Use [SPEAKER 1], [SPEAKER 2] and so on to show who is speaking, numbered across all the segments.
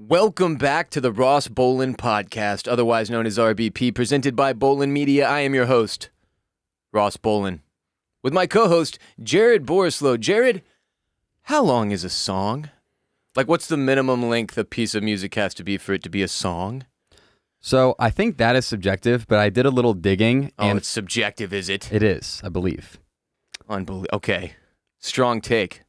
[SPEAKER 1] Welcome back to the Ross Bolen podcast, otherwise known as RBP, presented by Bolen Media. I am your host, Ross Bolen, with my co-host, Jared Borislow. Jared, how long is a song? Like, what's the minimum length a piece of music has to be for it to be a song?
[SPEAKER 2] So I think that is subjective, but I did a little digging.
[SPEAKER 1] And it's subjective, is it?
[SPEAKER 2] It is, I believe.
[SPEAKER 1] Okay. Strong take.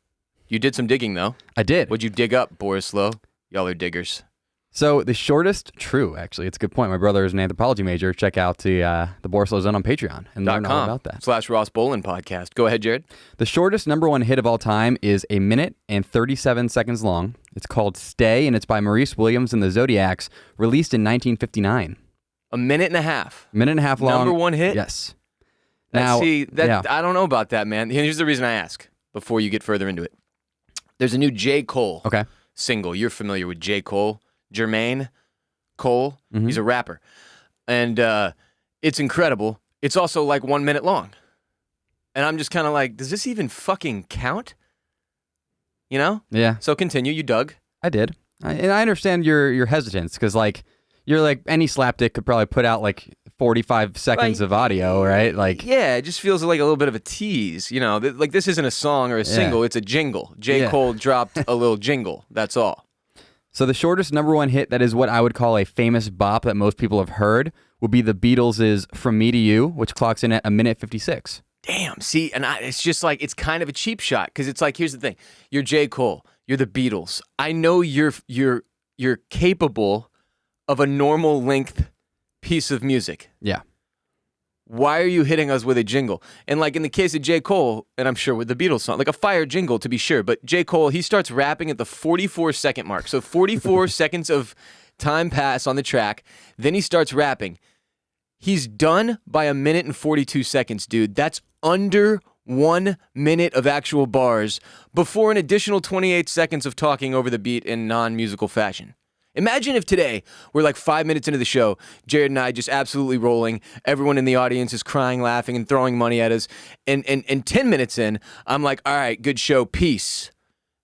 [SPEAKER 1] You did some digging, though.
[SPEAKER 2] I did.
[SPEAKER 1] What'd you dig up, Borislow? Y'all are diggers.
[SPEAKER 2] So the shortest, true, actually. It's a good point. My brother is an anthropology major. Check out the Borislow Zone on Patreon and learn all about that.
[SPEAKER 1] /Ross Bolen podcast. Go ahead, Jared.
[SPEAKER 2] The shortest number one hit of all time is 1 minute and 37 seconds long. It's called Stay, and it's by Maurice Williams and the Zodiacs, released in 1959.
[SPEAKER 1] 1.5 minutes.
[SPEAKER 2] 1.5 minutes long.
[SPEAKER 1] Number one hit?
[SPEAKER 2] Yes.
[SPEAKER 1] I don't know about that, man. Here's the reason I ask before you get further into it. There's a new J. Cole single. You're familiar with J. Cole. Jermaine Cole. Mm-hmm. He's a rapper. And it's incredible. It's also like 1 minute long. And I'm just kind of like, does this even fucking count? You know?
[SPEAKER 2] Yeah.
[SPEAKER 1] So continue. You dug.
[SPEAKER 2] I did. And I understand your hesitance because, like, you're like, any slapdick could probably put out, like, 45 seconds of audio, right? Like,
[SPEAKER 1] yeah, it just feels like a little bit of a tease. You know, like, this isn't a song or a single. It's a jingle. J. Cole dropped a little jingle. That's all.
[SPEAKER 2] So the shortest number one hit that is what I would call a famous bop that most people have heard would be the Beatles' From Me to You, which clocks in at 1 minute 56.
[SPEAKER 1] Damn, see, and it's just like, it's kind of a cheap shot, because it's like, here's the thing. You're J. Cole. You're the Beatles. I know you're capable of a normal length piece of music.
[SPEAKER 2] Yeah.
[SPEAKER 1] Why are you hitting us with a jingle? And like in the case of J. Cole, and I'm sure with the Beatles song, like a fire jingle to be sure, but J. Cole, he starts rapping at the 44-second mark. So 44 seconds of time pass on the track, then he starts rapping. He's done by 1 minute and 42 seconds, dude. That's under 1 minute of actual bars before an additional 28 seconds of talking over the beat in non-musical fashion. Imagine if today we're like 5 minutes into the show, Jared and I just absolutely rolling, everyone in the audience is crying, laughing, and throwing money at us, and 10 minutes in, I'm like, all right, good show, peace,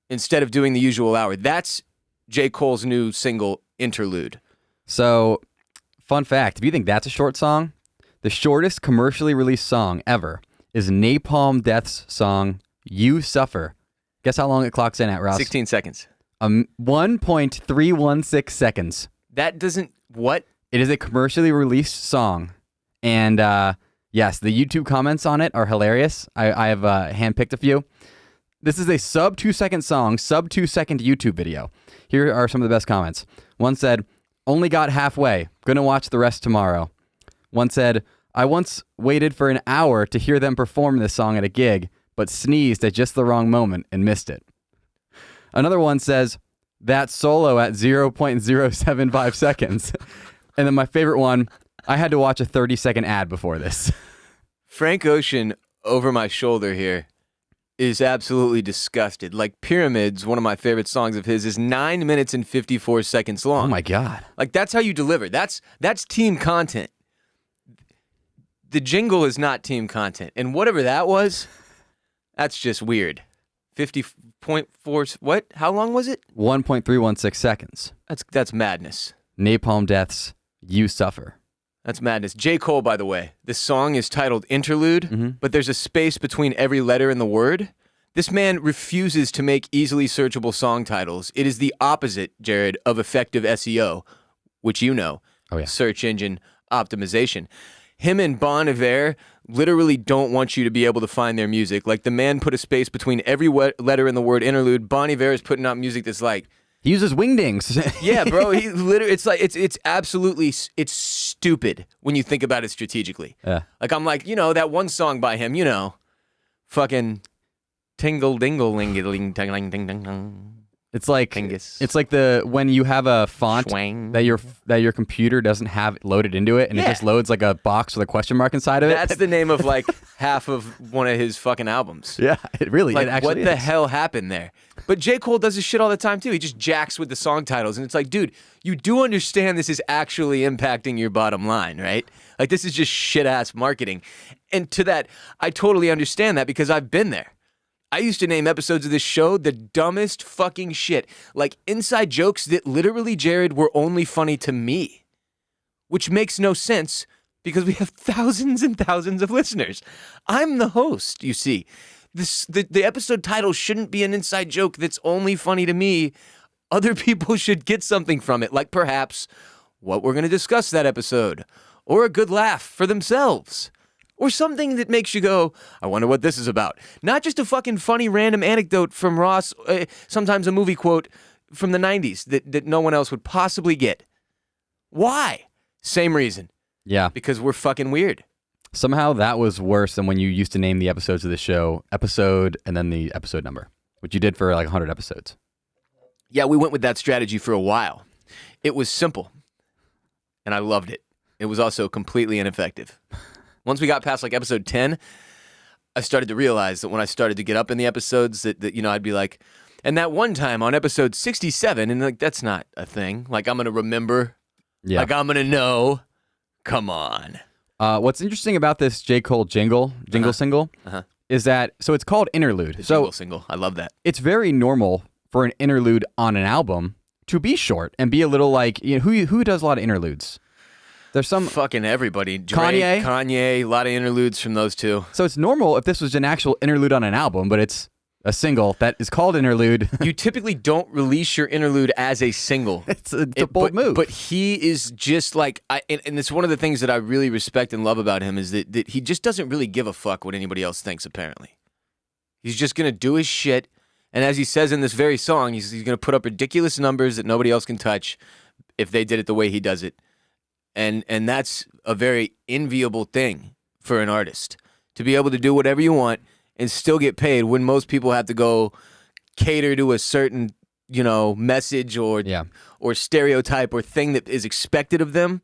[SPEAKER 1] instead of doing the usual hour. That's J. Cole's new single, Interlude.
[SPEAKER 2] So, fun fact, if you think that's a short song, the shortest commercially released song ever is Napalm Death's song, You Suffer. Guess how long it clocks in at, Ross?
[SPEAKER 1] 16 seconds.
[SPEAKER 2] 1.316 seconds.
[SPEAKER 1] That doesn't, what?
[SPEAKER 2] It is a commercially released song. And yes, the YouTube comments on it are hilarious. I have handpicked a few. This is a sub 2 second song, sub 2 second YouTube video. Here are some of the best comments. One said, only got halfway. Gonna watch the rest tomorrow. One said, I once waited for an hour to hear them perform this song at a gig, but sneezed at just the wrong moment and missed it. Another one says, that solo at 0.075 seconds. And then my favorite one, I had to watch a 30-second ad before this.
[SPEAKER 1] Frank Ocean, over my shoulder here, is absolutely disgusted. Like Pyramids, one of my favorite songs of his, is 9 minutes and 54 seconds long.
[SPEAKER 2] Oh my God.
[SPEAKER 1] Like, that's how you deliver. That's team content. The jingle is not team content. And whatever that was, that's just weird. 50.4, what? How long was it?
[SPEAKER 2] 1.316 seconds.
[SPEAKER 1] That's madness.
[SPEAKER 2] Napalm Death's You Suffer.
[SPEAKER 1] That's madness. J. Cole, by the way, this song is titled Interlude, but there's a space between every letter in the word. This man refuses to make easily searchable song titles. It is the opposite, Jared, of effective SEO, which you know, search engine optimization. Him and Bon Iver literally don't want you to be able to find their music. Like, the man put a space between every letter in the word interlude. Bon Iver is putting out music that's like...
[SPEAKER 2] He uses wingdings.
[SPEAKER 1] Yeah, bro. He literally, it's absolutely, it's stupid when you think about it strategically.
[SPEAKER 2] Yeah.
[SPEAKER 1] Like, I'm like, you know, that one song by him, you know, fucking tingle dingle ling ding ding ding ding.
[SPEAKER 2] It's like
[SPEAKER 1] Tingus.
[SPEAKER 2] It's like when you have a font
[SPEAKER 1] Schwang.
[SPEAKER 2] that your computer doesn't have loaded into it, and it just loads like a box with a question mark inside of it.
[SPEAKER 1] That's the name of like half of one of his fucking albums.
[SPEAKER 2] Yeah, it really.
[SPEAKER 1] Like,
[SPEAKER 2] it actually
[SPEAKER 1] what
[SPEAKER 2] is.
[SPEAKER 1] the hell happened there? But J. Cole does this shit all the time too. He just jacks with the song titles, and it's like, dude, you do understand this is actually impacting your bottom line, right? Like, this is just shit ass marketing. And to that, I totally understand that because I've been there. I used to name episodes of this show the dumbest fucking shit. Like inside jokes that literally, Jared, were only funny to me. Which makes no sense because we have thousands and thousands of listeners. I'm the host, you see. The episode title shouldn't be an inside joke that's only funny to me. Other people should get something from it, like perhaps what we're going to discuss that episode, or a good laugh for themselves, or something that makes you go, I wonder what this is about. Not just a fucking funny random anecdote from Ross, sometimes a movie quote from the 90s that no one else would possibly get. Why? Same reason.
[SPEAKER 2] Yeah.
[SPEAKER 1] Because we're fucking weird.
[SPEAKER 2] Somehow that was worse than when you used to name the episodes of the show episode and then the episode number, which you did for like 100 episodes.
[SPEAKER 1] Yeah, we went with that strategy for a while. It was simple, and I loved it. It was also completely ineffective. Once we got past like episode 10, I started to realize that when I started to get up in the episodes that I'd be like, and that one time on episode 67, and like, that's not a thing. Like, I'm going to remember.
[SPEAKER 2] Yeah.
[SPEAKER 1] Like, I'm going to know. Come on.
[SPEAKER 2] What's interesting about this J. Cole jingle single is that, so it's called Interlude.
[SPEAKER 1] The jingle single. I love that.
[SPEAKER 2] It's very normal for an interlude on an album to be short and be a little like, you know, who does a lot of interludes? There's some
[SPEAKER 1] fucking everybody.
[SPEAKER 2] Drake,
[SPEAKER 1] Kanye, a lot of interludes from those two.
[SPEAKER 2] So it's normal if this was an actual interlude on an album, but it's a single that is called Interlude.
[SPEAKER 1] You typically don't release your interlude as a single.
[SPEAKER 2] It's a bold move.
[SPEAKER 1] But he is just like, and it's one of the things that I really respect and love about him is that he just doesn't really give a fuck what anybody else thinks, apparently. He's just going to do his shit. And as he says in this very song, he's going to put up ridiculous numbers that nobody else can touch if they did it the way he does it. And that's a very enviable thing for an artist, to be able to do whatever you want and still get paid when most people have to go cater to a certain, message or stereotype or thing that is expected of them.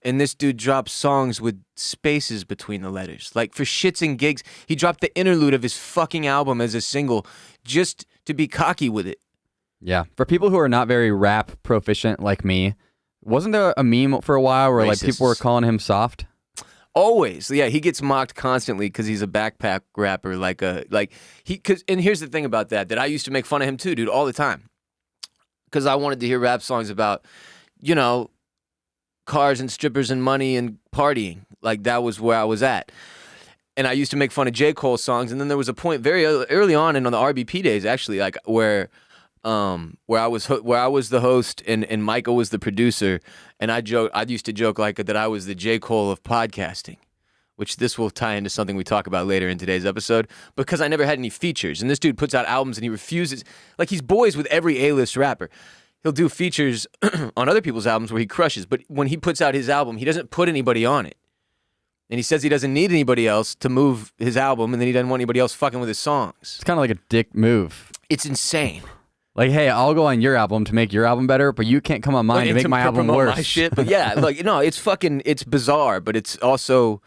[SPEAKER 1] And this dude drops songs with spaces between the letters. Like, for shits and gigs, he dropped the interlude of his fucking album as a single just to be cocky with it.
[SPEAKER 2] Yeah. For people who are not very rap proficient like me, wasn't there a meme for a while where like people were calling him soft?
[SPEAKER 1] Always. Yeah, he gets mocked constantly because he's a backpack rapper. And here's the thing about that I used to make fun of him too, dude, all the time. Because I wanted to hear rap songs about, cars and strippers and money and partying. Like, that was where I was at. And I used to make fun of J. Cole songs. And then there was a point very early on and on the RBP days, actually, like where I was the host and Michael was the producer. And I used to joke like that I was the J. Cole of podcasting, which this will tie into something we talk about later in today's episode, because I never had any features. And this dude puts out albums and he refuses, like, he's boys with every A-list rapper. He'll do features on other people's albums where he crushes, but when he puts out his album, he doesn't put anybody on it. And he says he doesn't need anybody else to move his album, and then he doesn't want anybody else fucking with his songs.
[SPEAKER 2] It's kind of like a dick move.
[SPEAKER 1] It's insane.
[SPEAKER 2] Like, hey, I'll go on your album to make your album better, but you can't come on mine to make my album worse.
[SPEAKER 1] My shit. But yeah, it's bizarre, but it's also,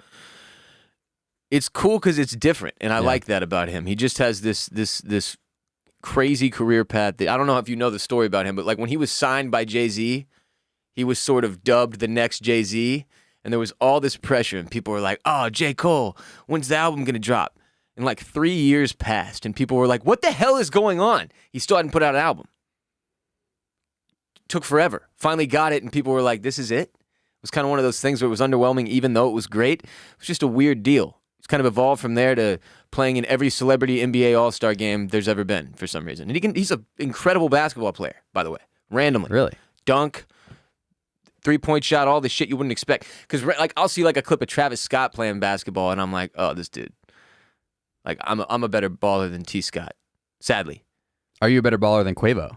[SPEAKER 1] it's cool because it's different, and I like that about him. He just has this crazy career path that, I don't know if you know the story about him, but like when he was signed by Jay-Z, he was sort of dubbed the next Jay-Z, and there was all this pressure, and people were like, oh, J. Cole, when's the album gonna drop? And like 3 years passed, and people were like, what the hell is going on? He still hadn't put out an album. Took forever. Finally got it, and people were like, this is it? It was kind of one of those things where it was underwhelming, even though it was great. It was just a weird deal. It's kind of evolved from there to playing in every celebrity NBA All-Star game there's ever been for some reason. And he's an incredible basketball player, by the way, randomly.
[SPEAKER 2] Really?
[SPEAKER 1] Dunk, three-point shot, all the shit you wouldn't expect. Because like I'll see like a clip of Travis Scott playing basketball, and I'm like, oh, this dude. Like, I'm a better baller than T. Scott, sadly.
[SPEAKER 2] Are you a better baller than Quavo?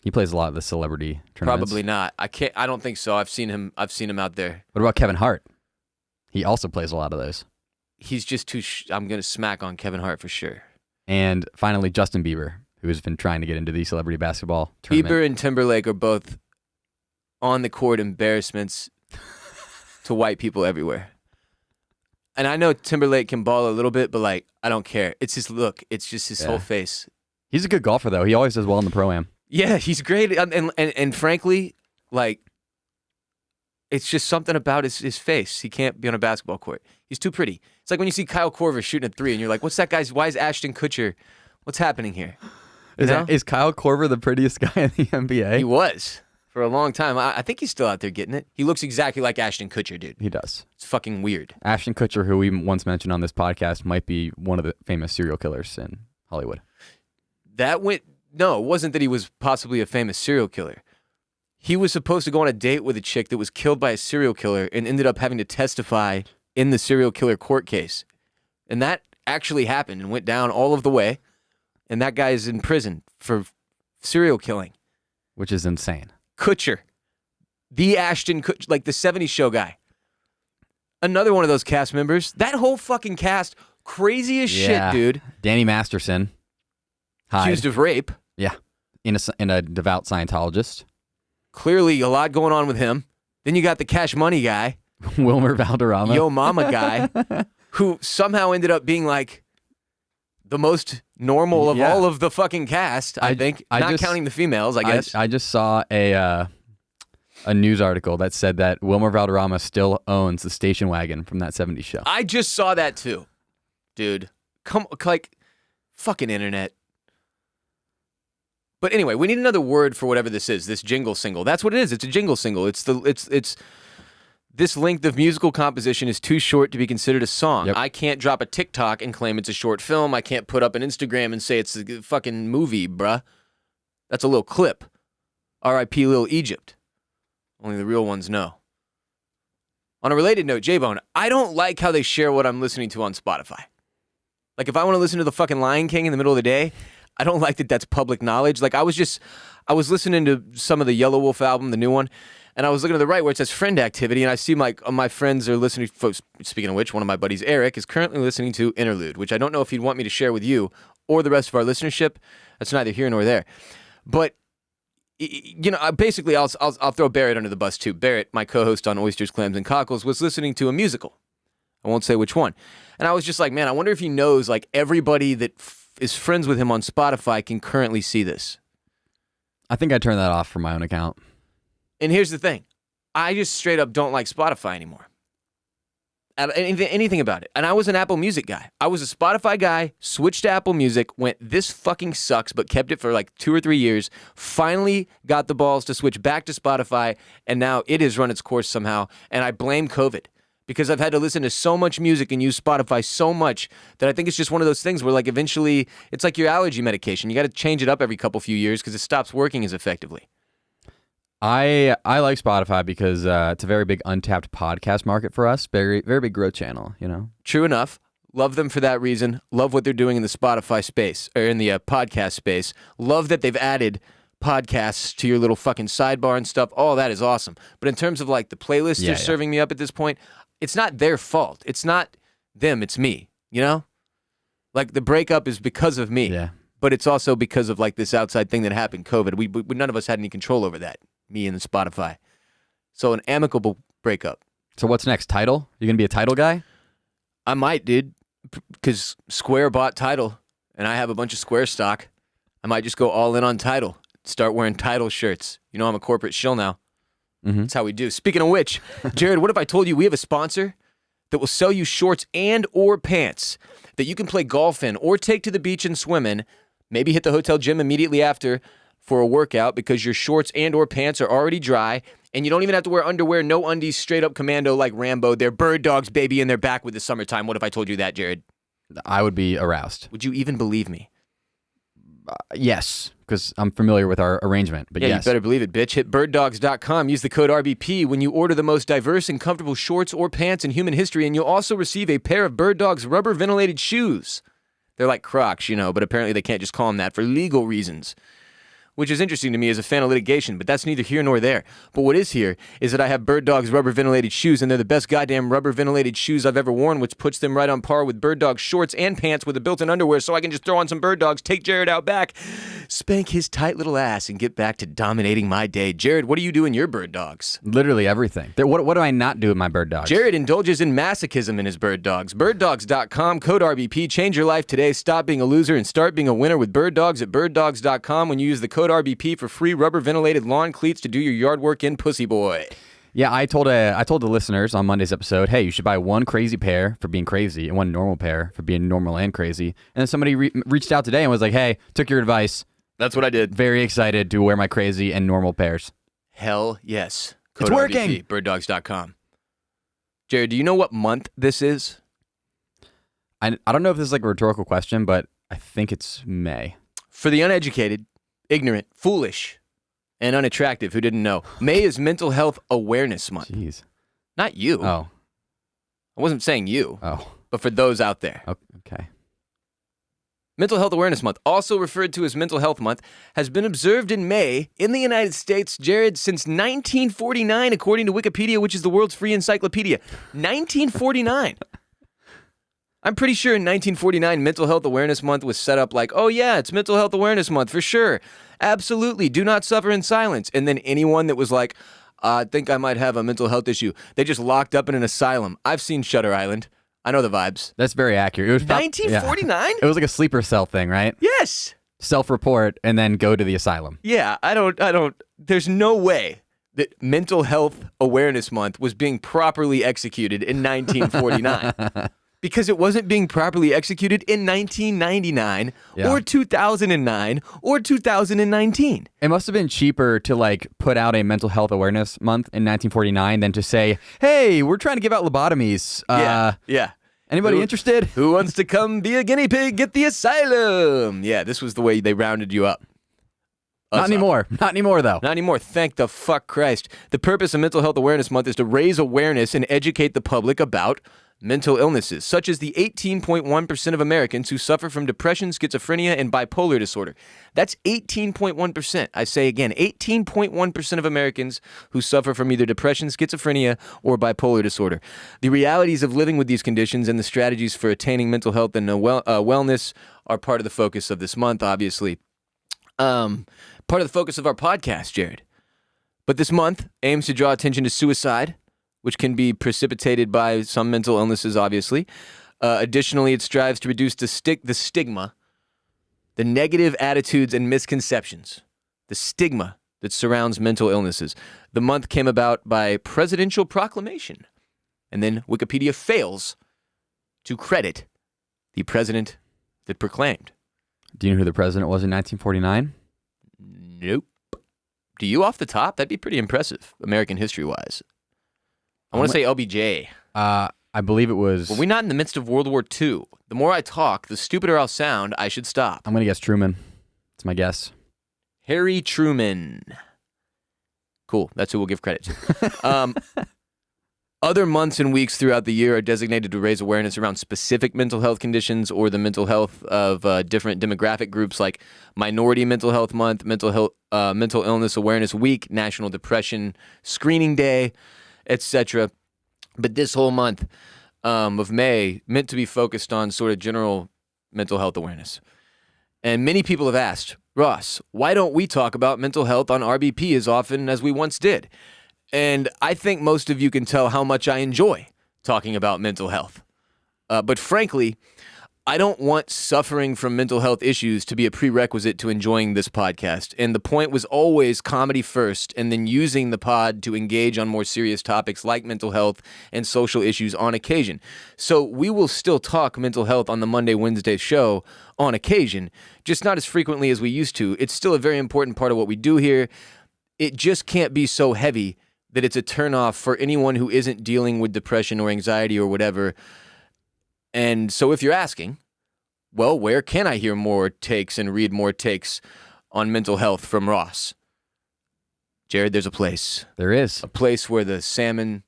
[SPEAKER 2] He plays a lot of the celebrity tournaments.
[SPEAKER 1] Probably not. I don't think so. I've seen him out there.
[SPEAKER 2] What about Kevin Hart? He also plays a lot of those.
[SPEAKER 1] He's just too. I'm gonna smack on Kevin Hart for sure.
[SPEAKER 2] And finally, Justin Bieber, who has been trying to get into the celebrity basketball tournament.
[SPEAKER 1] Bieber and Timberlake are both on the court embarrassments to white people everywhere. And I know Timberlake can ball a little bit, but like, I don't care. It's his look. It's just his whole face.
[SPEAKER 2] He's a good golfer though. He always does well in the pro-am.
[SPEAKER 1] Yeah, he's great. And frankly, like, It's just something about his face. He can't be on a basketball court. He's too pretty. It's like when you see Kyle Korver shooting a 3 and you're like, what's that guy's, why is Ashton Kutcher, what's happening here?
[SPEAKER 2] Is Kyle Korver the prettiest guy in the NBA?
[SPEAKER 1] He was for a long time. I think he's still out there getting it. He looks exactly like Ashton Kutcher, dude.
[SPEAKER 2] He does.
[SPEAKER 1] It's fucking weird.
[SPEAKER 2] Ashton Kutcher, who we once mentioned on this podcast, might be one of the famous serial killers in Hollywood.
[SPEAKER 1] No, it wasn't that he was possibly a famous serial killer. He was supposed to go on a date with a chick that was killed by a serial killer and ended up having to testify in the serial killer court case. And that actually happened and went down all of the way. And that guy is in prison for serial killing.
[SPEAKER 2] Which is insane.
[SPEAKER 1] Kutcher. The Ashton Kutcher, like the 70s show guy. Another one of those cast members. That whole fucking cast, crazy as shit, dude.
[SPEAKER 2] Danny Masterson.
[SPEAKER 1] Accused of rape.
[SPEAKER 2] Yeah. In a devout Scientologist.
[SPEAKER 1] Clearly a lot going on with him. Then you got the Cash Money guy.
[SPEAKER 2] Wilmer Valderrama.
[SPEAKER 1] Yo Mama guy. Who somehow ended up being like the most normal of all of the fucking cast, I think. Not counting the females, I guess.
[SPEAKER 2] I just saw a news article that said that Wilmer Valderrama still owns the station wagon from that 70s show.
[SPEAKER 1] I just saw that too. Dude. Fucking internet. But anyway, we need another word for whatever this is, this jingle single. That's what it is. It's a jingle single. It's this length of musical composition is too short to be considered a song. Yep. I can't drop a TikTok and claim it's a short film. I can't put up an Instagram and say it's a fucking movie, bruh. That's a little clip. R.I.P. Lil Egypt. Only the real ones know. On a related note, J-Bone, I don't like how they share what I'm listening to on Spotify. Like if I want to listen to the fucking Lion King in the middle of the day, I don't like that that's public knowledge. Like I was listening to some of the Yellow Wolf album, the new one, and I was looking to the right where it says friend activity, and I see my friends are listening. Folks, speaking of which, one of my buddies, Eric, is currently listening to Interlude, which I don't know if he'd want me to share with you or the rest of our listenership. That's neither here nor there. But you know, basically, I'll throw Barrett under the bus too. Barrett, my co-host on Oysters, Clams, and Cockles, was listening to a musical. I won't say which one, and I was just like, man, I wonder if he knows like everybody that is friends with him on Spotify can currently see this.
[SPEAKER 2] I think I turned that off from my own account.
[SPEAKER 1] And here's the thing. I just straight up don't like Spotify anymore. Anything about it. And I was an Apple Music guy. I was a Spotify guy, switched to Apple Music, went, this fucking sucks, but kept it for like 2 or 3 years, finally got the balls to switch back to Spotify, and now it has run its course somehow, and I blame COVID. Because I've had to listen to so much music and use Spotify so much that I think it's just one of those things where like eventually it's like your allergy medication. You got to change it up every couple few years because it stops working as effectively.
[SPEAKER 2] I like Spotify because it's a very big untapped podcast market for us. Very, very big growth channel, you know?
[SPEAKER 1] True enough. Love them for that reason. Love what they're doing in the Spotify space or in the podcast space. Love that they've added podcasts to your little fucking sidebar and stuff. All that is awesome. But in terms of like the playlists they're serving me up at this point, it's not their fault. It's not them. It's me, you know? Like the breakup is because of me.
[SPEAKER 2] Yeah.
[SPEAKER 1] But it's also because of like this outside thing that happened, COVID. We none of us had any control over that, me and the Spotify. So an amicable breakup.
[SPEAKER 2] So what's next? Tidal? You going to be a Tidal guy?
[SPEAKER 1] I might, dude, because Square bought Tidal, and I have a bunch of Square stock. I might just go all in on Tidal. Start wearing Tidal shirts. You know I'm a corporate shill now. Mm-hmm. That's how we do. Speaking of which, Jared, what if I told you we have a sponsor that will sell you shorts and or pants that you can play golf in or take to the beach and swim in, maybe hit the hotel gym immediately after for a workout because your shorts and or pants are already dry and you don't even have to wear underwear, no undies, straight up commando like Rambo. They're Birddogs, baby, and they're back with the summertime. What if I told you that, Jared?
[SPEAKER 2] I would be aroused.
[SPEAKER 1] Would you even believe me?
[SPEAKER 2] Yes, because I'm familiar with our arrangement, but yes.
[SPEAKER 1] You better believe it, bitch. Hit birddogs.com. Use the code RBP when you order the most diverse and comfortable shorts or pants in human history, and you'll also receive a pair of Birddogs rubber ventilated shoes. They're like Crocs, you know, but apparently they can't just call them that for legal reasons, which is interesting to me as a fan of litigation, but that's neither here nor there. But what is here is that I have Birddogs rubber ventilated shoes, and they're the best goddamn rubber ventilated shoes I've ever worn, which puts them right on par with Birddogs shorts and pants with a built-in underwear, so I can just throw on some Birddogs, take Jared out back, spank his tight little ass, and get back to dominating my day. Jared, what do you do in your Birddogs?
[SPEAKER 2] Literally everything. What do I not do with my Birddogs?
[SPEAKER 1] Jared indulges in masochism in his Birddogs. Birddogs.com, code RBP. Change your life today. Stop being a loser and start being a winner with Birddogs at birddogs.com when you use the code RBP for free rubber ventilated lawn cleats to do your yard work in, pussy boy.
[SPEAKER 2] Yeah, I told the listeners on Monday's episode, hey, you should buy one crazy pair for being crazy and one normal pair for being normal and crazy. And then somebody reached out today and was like, hey, took your advice.
[SPEAKER 1] That's what I did.
[SPEAKER 2] Very excited to wear my crazy and normal pairs.
[SPEAKER 1] Hell yes.
[SPEAKER 2] It's working.
[SPEAKER 1] RBP, birddogs.com. Jared, do you know what month this is?
[SPEAKER 2] I don't know if this is like a rhetorical question, but I think it's May.
[SPEAKER 1] For the uneducated, ignorant, foolish, and unattractive who didn't know, May is Mental Health Awareness Month.
[SPEAKER 2] Jeez.
[SPEAKER 1] Not you.
[SPEAKER 2] Oh.
[SPEAKER 1] I wasn't saying you,
[SPEAKER 2] Oh.
[SPEAKER 1] but for those out there.
[SPEAKER 2] Okay.
[SPEAKER 1] Mental Health Awareness Month, also referred to as Mental Health Month, has been observed in May in the United States, Jared, since 1949, according to Wikipedia, which is the world's free encyclopedia. 1949. I'm pretty sure in 1949, Mental Health Awareness Month was set up like, oh yeah, it's Mental Health Awareness Month for sure. Absolutely, do not suffer in silence. And then anyone that was like, I think I might have a mental health issue, they just locked up in an asylum. I've seen Shutter Island. I know the vibes.
[SPEAKER 2] That's very accurate. It was
[SPEAKER 1] 1949?
[SPEAKER 2] It was like a sleeper cell thing, right?
[SPEAKER 1] Yes.
[SPEAKER 2] Self-report and then go to the asylum.
[SPEAKER 1] Yeah, I don't, there's no way that Mental Health Awareness Month was being properly executed in 1949. Because it wasn't being properly executed in 1999 or 2009 or 2019.
[SPEAKER 2] It must have been cheaper to like put out a mental health awareness month in 1949 than to say, hey, we're trying to give out lobotomies.
[SPEAKER 1] Yeah.
[SPEAKER 2] Anybody interested?
[SPEAKER 1] Who wants to come be a guinea pig at the asylum? Yeah, this was the way they rounded you up.
[SPEAKER 2] Not anymore. Not anymore, though.
[SPEAKER 1] Not anymore. Thank the fuck Christ. The purpose of Mental Health Awareness Month is to raise awareness and educate the public about mental illnesses, such as the 18.1% of Americans who suffer from depression, schizophrenia, and bipolar disorder. That's 18.1%. I say again, 18.1% of Americans who suffer from either depression, schizophrenia, or bipolar disorder. The realities of living with these conditions and the strategies for attaining mental health and wellness are part of the focus of this month, obviously. Part of the focus of our podcast, Jared. But this month aims to draw attention to suicide, which can be precipitated by some mental illnesses, obviously. Additionally, it strives to reduce the stigma, the negative attitudes and misconceptions, the stigma that surrounds mental illnesses. The month came about by presidential proclamation, and then Wikipedia fails to credit the president that proclaimed.
[SPEAKER 2] Do you know who the president was in 1949?
[SPEAKER 1] Nope. Do you off the top? That'd be pretty impressive, American history-wise. I want to say LBJ.
[SPEAKER 2] I believe it was...
[SPEAKER 1] Were we not in the midst of World War II? The more I talk, the stupider I'll sound. I should stop.
[SPEAKER 2] I'm going to guess Truman. That's my guess.
[SPEAKER 1] Harry Truman. Cool. That's who we'll give credit to. Other months and weeks throughout the year are designated to raise awareness around specific mental health conditions or the mental health of different demographic groups, like Minority Mental Health Month, Mental Illness Awareness Week, National Depression Screening Day, etc. But this whole month of May meant to be focused on sort of general mental health awareness. And many people have asked, Ross, why don't we talk about mental health on RBP as often as we once did? And I think most of you can tell how much I enjoy talking about mental health. But frankly, I don't want suffering from mental health issues to be a prerequisite to enjoying this podcast. And the point was always comedy first, and then using the pod to engage on more serious topics like mental health and social issues on occasion. So we will still talk mental health on the Monday, Wednesday show on occasion, just not as frequently as we used to. It's still a very important part of what we do here. It just can't be so heavy that it's a turnoff for anyone who isn't dealing with depression or anxiety or whatever. And so if you're asking, well, where can I hear more takes and read more takes on mental health from Ross? Jared, there's a place.
[SPEAKER 2] There is.
[SPEAKER 1] A place where the salmon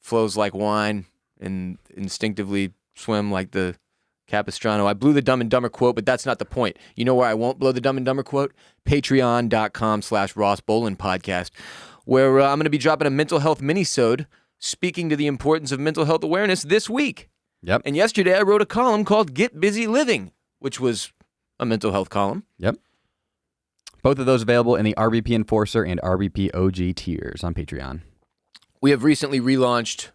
[SPEAKER 1] flows like wine and instinctively swim like the Capistrano. I blew the Dumb and Dumber quote, but that's not the point. You know where I won't blow the Dumb and Dumber quote? Patreon.com/Ross Bolen podcast, where I'm going to be dropping a mental health minisode speaking to the importance of mental health awareness this week.
[SPEAKER 2] Yep.
[SPEAKER 1] And yesterday I wrote a column called Get Busy Living, which was a mental health column.
[SPEAKER 2] Yep. Both of those available in the RBP Enforcer and RBP OG tiers on Patreon.
[SPEAKER 1] We have recently relaunched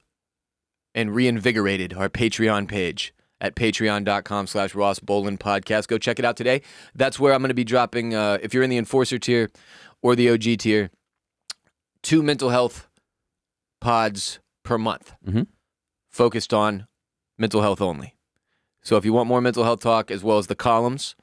[SPEAKER 1] and reinvigorated our Patreon page at patreon.com/Ross Bolen podcast. Go check it out today. That's where I'm going to be dropping, if you're in the Enforcer tier or the OG tier, 2 mental health pods per month,
[SPEAKER 2] Mm-hmm.
[SPEAKER 1] focused on mental health only. So if you want more mental health talk as well as the columns,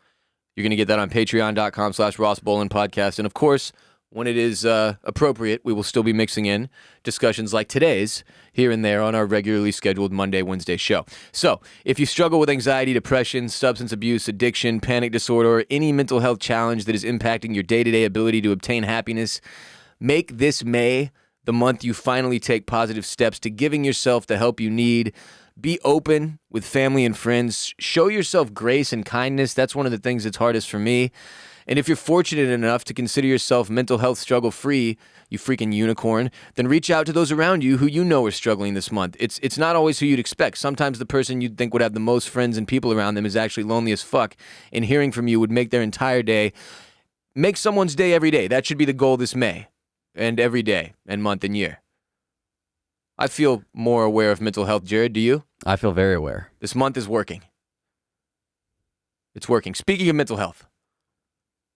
[SPEAKER 1] you're going to get that on patreon.com/Ross Bolen podcast. And of course, when it is appropriate, we will still be mixing in discussions like today's here and there on our regularly scheduled Monday, Wednesday show. So if you struggle with anxiety, depression, substance abuse, addiction, panic disorder, or any mental health challenge that is impacting your day-to-day ability to obtain happiness, make this May the month you finally take positive steps to giving yourself the help you need. Be open with family and friends. Show yourself grace and kindness. That's one of the things that's hardest for me. And if you're fortunate enough to consider yourself mental health struggle free, you freaking unicorn, then reach out to those around you who you know are struggling this month. It's not always who you'd expect. Sometimes the person you'd think would have the most friends and people around them is actually lonely as fuck, and hearing from you would make their entire day. Make someone's day every day. That should be the goal this May, and every day, and month, and year. I feel more aware of mental health, Jared. Do you?
[SPEAKER 2] I feel very aware.
[SPEAKER 1] This month is working. It's working. Speaking of mental health,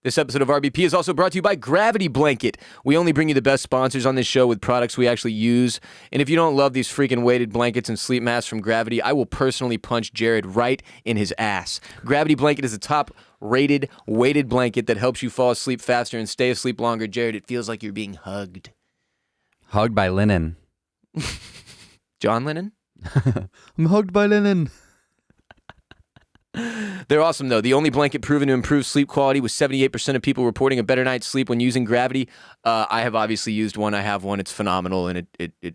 [SPEAKER 1] this episode of RBP is also brought to you by Gravity Blanket. We only bring you the best sponsors on this show with products we actually use. And if you don't love these freaking weighted blankets and sleep masks from Gravity, I will personally punch Jared right in his ass. Gravity Blanket is a top-rated weighted blanket that helps you fall asleep faster and stay asleep longer. Jared, it feels like you're being hugged.
[SPEAKER 2] Hugged by linen.
[SPEAKER 1] John Lennon?
[SPEAKER 2] I'm hugged by linen.
[SPEAKER 1] They're awesome, though. The only blanket proven to improve sleep quality, with 78% of people reporting a better night's sleep when using Gravity. I have obviously used one. I have one. It's phenomenal. And it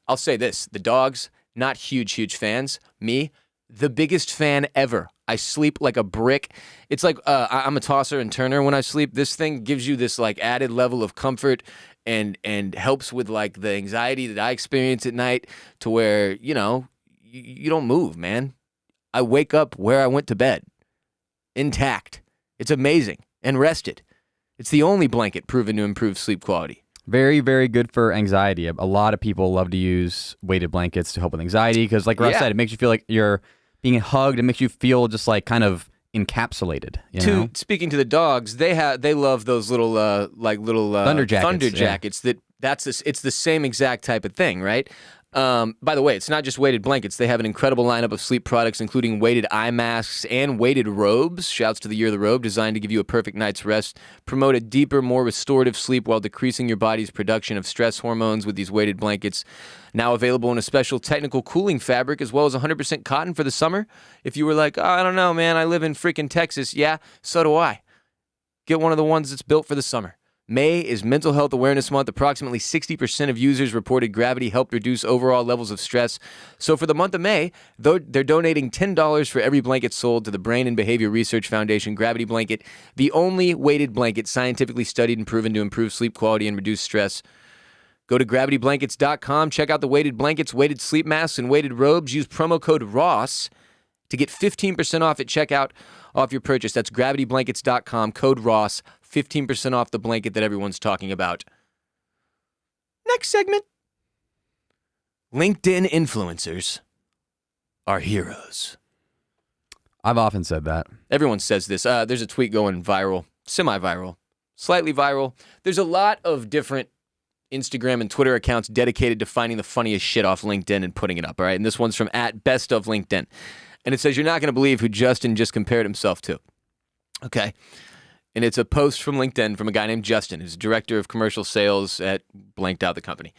[SPEAKER 1] I'll say this. The dogs, not huge fans. Me, the biggest fan ever. I sleep like a brick. It's like I'm a tosser and turner when I sleep. This thing gives you this like added level of comfort and helps with like the anxiety that I experience at night, to where, you know, you don't move, man. I wake up where I went to bed, intact. It's amazing, and rested. It's the only blanket proven to improve sleep quality.
[SPEAKER 2] Very, very good for anxiety. A lot of people love to use weighted blankets to help with anxiety because, like Russ said, it makes you feel like you're being hugged. It makes you feel just like kind of encapsulated. You know?
[SPEAKER 1] Speaking to the dogs, they love those little
[SPEAKER 2] thunder jackets.
[SPEAKER 1] It's the same exact type of thing, right? By the way, it's not just weighted blankets. They have an incredible lineup of sleep products, including weighted eye masks and weighted robes. Shouts to the Year of the Robe, designed to give you a perfect night's rest. Promote a deeper, more restorative sleep while decreasing your body's production of stress hormones with these weighted blankets. Now available in a special technical cooling fabric, as well as 100% cotton for the summer. If you were like, I don't know, man, I live in freaking Texas. Yeah, so do I. Get one of the ones that's built for the summer. May is Mental Health Awareness Month. Approximately 60% of users reported Gravity helped reduce overall levels of stress. So for the month of May, they're donating $10 for every blanket sold to the Brain and Behavior Research Foundation. Gravity Blanket, the only weighted blanket scientifically studied and proven to improve sleep quality and reduce stress. Go to gravityblankets.com. Check out the weighted blankets, weighted sleep masks, and weighted robes. Use promo code ROSS to get 15% off at checkout off your purchase. That's gravityblankets.com, code ROSS, 15% off the blanket that everyone's talking about. Next segment. LinkedIn influencers are heroes.
[SPEAKER 2] I've often said that.
[SPEAKER 1] Everyone says this. There's a tweet going viral, semi-viral, slightly viral. There's a lot of different Instagram and Twitter accounts dedicated to finding the funniest shit off LinkedIn and putting it up, all right? And this one's from @bestoflinkedin. And it says, you're not going to believe who Justin just compared himself to. Okay. And it's a post from LinkedIn from a guy named Justin, who's director of commercial sales at blanked out the company.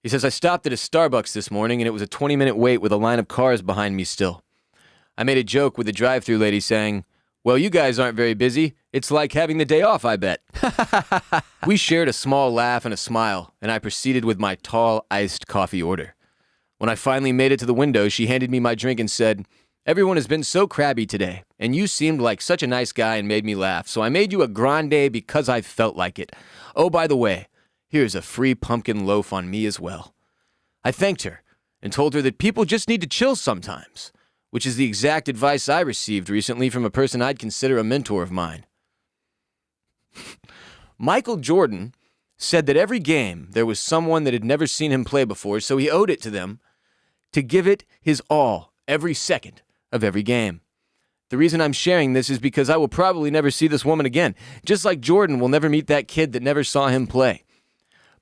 [SPEAKER 1] He says, I stopped at a Starbucks this morning and it was a 20-minute wait with a line of cars behind me still. I made a joke with the drive-thru lady saying, well, you guys aren't very busy. It's like having the day off, I bet. We shared a small laugh and a smile, and I proceeded with my tall, iced coffee order. When I finally made it to the window, she handed me my drink and said, everyone has been so crabby today, and you seemed like such a nice guy and made me laugh, so I made you a grande because I felt like it. Oh, by the way, here's a free pumpkin loaf on me as well. I thanked her and told her that people just need to chill sometimes, which is the exact advice I received recently from a person I'd consider a mentor of mine. Michael Jordan said that every game there was someone that had never seen him play before, so he owed it to them to give it his all every second of every game. The reason I'm sharing this is because I will probably never see this woman again, just like Jordan will never meet that kid that never saw him play.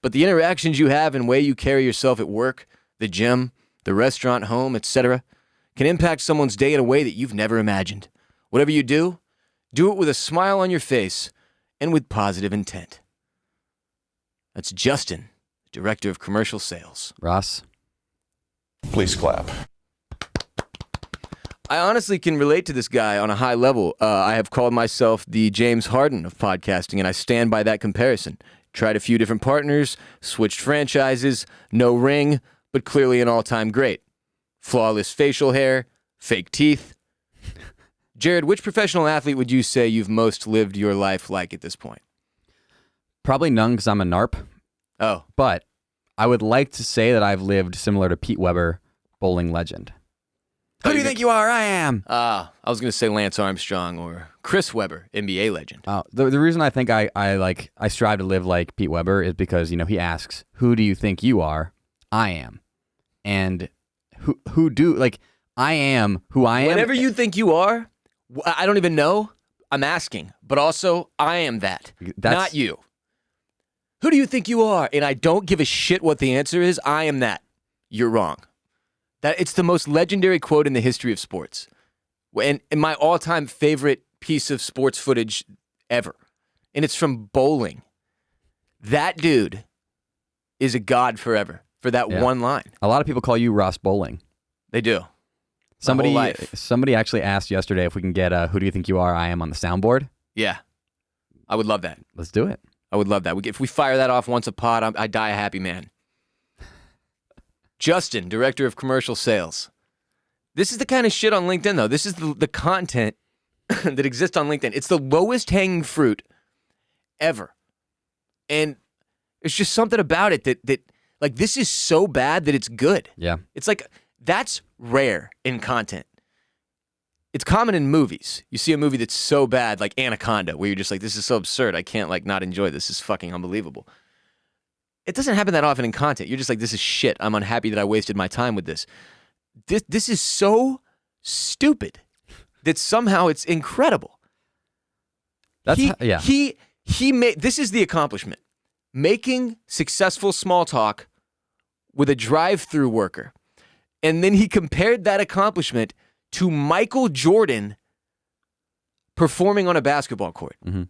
[SPEAKER 1] but the interactions you have and way you carry yourself at work, the gym, the restaurant, home, etc., can impact someone's day in a way that you've never imagined. Whatever you do, do it with a smile on your face and with positive intent. That's Justin, Director of Commercial Sales.
[SPEAKER 2] Ross?
[SPEAKER 3] Please clap.
[SPEAKER 1] I honestly can relate to this guy on a high level. I have called myself the James Harden of podcasting, and I stand by that comparison. Tried a few different partners, switched franchises, no ring, but clearly an all-time great. Flawless facial hair, fake teeth. Jared, which professional athlete would you say you've most lived your life like at this point?
[SPEAKER 2] Probably none because I'm a NARP.
[SPEAKER 1] Oh.
[SPEAKER 2] But I would like to say that I've lived similar to Pete Weber, bowling legend. Who do you think you are? I am.
[SPEAKER 1] I was going to say Lance Armstrong or Chris Webber, NBA legend.
[SPEAKER 2] The reason I think I strive to live like Pete Weber is because, he asks, who do you think you are? I am. And I am who I am.
[SPEAKER 1] Whatever you think you are, I don't even know. I'm asking. But also, I am that. Not you. Who do you think you are? And I don't give a shit what the answer is. I am that. You're wrong. It's the most legendary quote in the history of sports. And my all-time favorite piece of sports footage ever. And it's from bowling. That dude is a god forever for that one line.
[SPEAKER 2] A lot of people call you Ross Bowling.
[SPEAKER 1] They do.
[SPEAKER 2] Somebody actually asked yesterday if we can get who do you think you are? I am on the soundboard.
[SPEAKER 1] Yeah. I would love that.
[SPEAKER 2] Let's do it.
[SPEAKER 1] I would love that. If we fire that off once a pod, I die a happy man. Justin, Director of Commercial Sales. This is the kind of shit on LinkedIn, though. This is the content that exists on LinkedIn. It's the lowest hanging fruit ever. And it's just something about it that like, this is so bad that it's good.
[SPEAKER 2] Yeah.
[SPEAKER 1] It's like, that's rare in content. It's common in movies. You see a movie that's so bad, like Anaconda, where you're just like, this is so absurd. I can't not enjoy this. This is fucking unbelievable. It doesn't happen that often in content. You're just like, this is shit. I'm unhappy that I wasted my time with this. This is so stupid that somehow it's incredible. He made, this is the accomplishment. Making successful small talk with a drive-through worker. And then he compared that accomplishment to Michael Jordan performing on a basketball court.
[SPEAKER 2] Mm-hmm.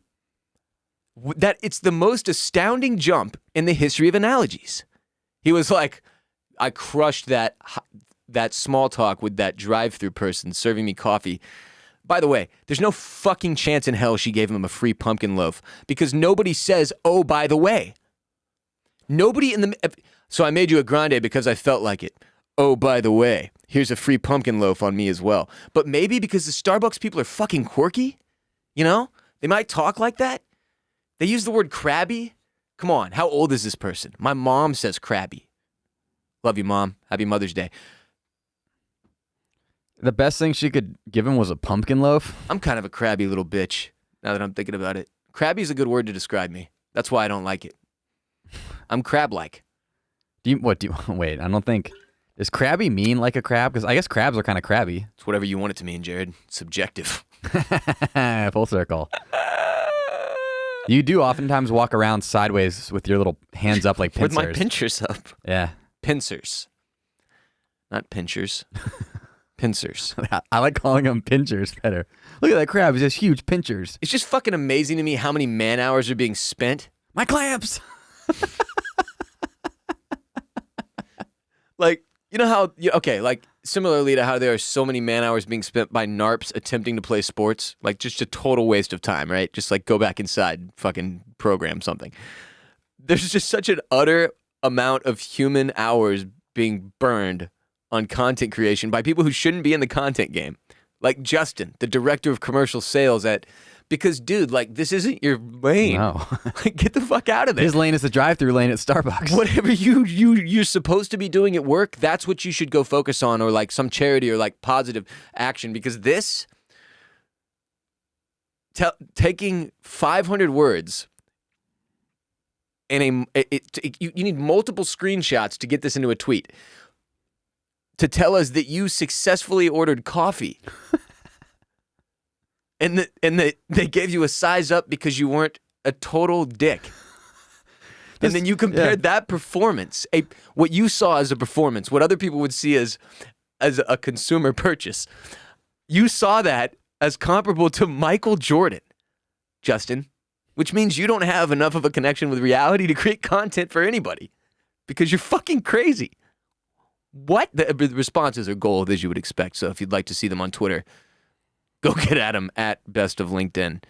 [SPEAKER 1] That it's the most astounding jump in the history of analogies. He was like, I crushed that small talk with that drive-through person serving me coffee. By the way, there's no fucking chance in hell she gave him a free pumpkin loaf because nobody says, oh, by the way. So I made you a grande because I felt like it. Oh, by the way, here's a free pumpkin loaf on me as well. But maybe because the Starbucks people are fucking quirky, they might talk like that. They use the word crabby. Come on, how old is this person? My mom says crabby. Love you, Mom. Happy Mother's Day.
[SPEAKER 2] The best thing she could give him was a pumpkin loaf.
[SPEAKER 1] I'm kind of a crabby little bitch, now that I'm thinking about it. Crabby is a good word to describe me. That's why I don't like it. I'm crab-like.
[SPEAKER 2] Wait, I don't think... Does crabby mean like a crab? Because I guess crabs are kind of crabby.
[SPEAKER 1] It's whatever you want it to mean, Jared. It's subjective.
[SPEAKER 2] Full circle. You do oftentimes walk around sideways with your little hands up like pincers.
[SPEAKER 1] With my pinchers up.
[SPEAKER 2] Yeah.
[SPEAKER 1] Pincers. Not pinchers. Pincers.
[SPEAKER 2] I like calling them pinchers better. Look at that crab. He has huge pinchers.
[SPEAKER 1] It's just fucking amazing to me how many man hours are being spent.
[SPEAKER 2] My clamps.
[SPEAKER 1] Like, you know how, like similarly to how there are so many man hours being spent by NARPs attempting to play sports, like just a total waste of time, right? Just like go back inside, fucking program something. There's just such an utter amount of human hours being burned on content creation by people who shouldn't be in the content game. Like Justin, the Director of Commercial Sales because dude, like this isn't your lane.
[SPEAKER 2] No.
[SPEAKER 1] Like get the fuck out of there.
[SPEAKER 2] His lane is the drive-through lane at Starbucks.
[SPEAKER 1] Whatever you're supposed to be doing at work, that's what you should go focus on, or like some charity or like positive action, because this taking 500 words and you need multiple screenshots to get this into a tweet to tell us that you successfully ordered coffee. And they gave you a size up because you weren't a total dick. And then you compared that performance, what you saw as a performance, what other people would see as a consumer purchase. You saw that as comparable to Michael Jordan, Justin, which means you don't have enough of a connection with reality to create content for anybody because you're fucking crazy. What? The responses are gold, as you would expect. So if you'd like to see them on Twitter, go get at them at Best of LinkedIn.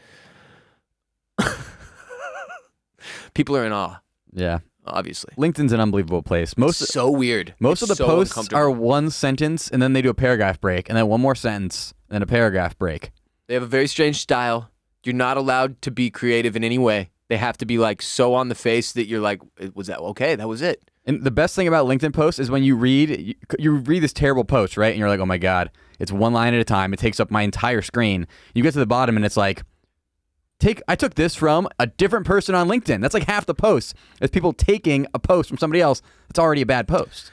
[SPEAKER 1] People are in awe.
[SPEAKER 2] Yeah.
[SPEAKER 1] Obviously.
[SPEAKER 2] LinkedIn's an unbelievable place.
[SPEAKER 1] So weird.
[SPEAKER 2] Most of the
[SPEAKER 1] so
[SPEAKER 2] posts are one sentence, and then they do a paragraph break, and then one more sentence, and then a paragraph break.
[SPEAKER 1] They have a very strange style. You're not allowed to be creative in any way. They have to be like so on the face that you're like, was that okay? That was it.
[SPEAKER 2] And the best thing about LinkedIn posts is when you read this terrible post, right? And you're like, oh my God, it's one line at a time. It takes up my entire screen. You get to the bottom and it's like, I took this from a different person on LinkedIn. That's like half the post. It's people taking a post from somebody else that's already a bad post.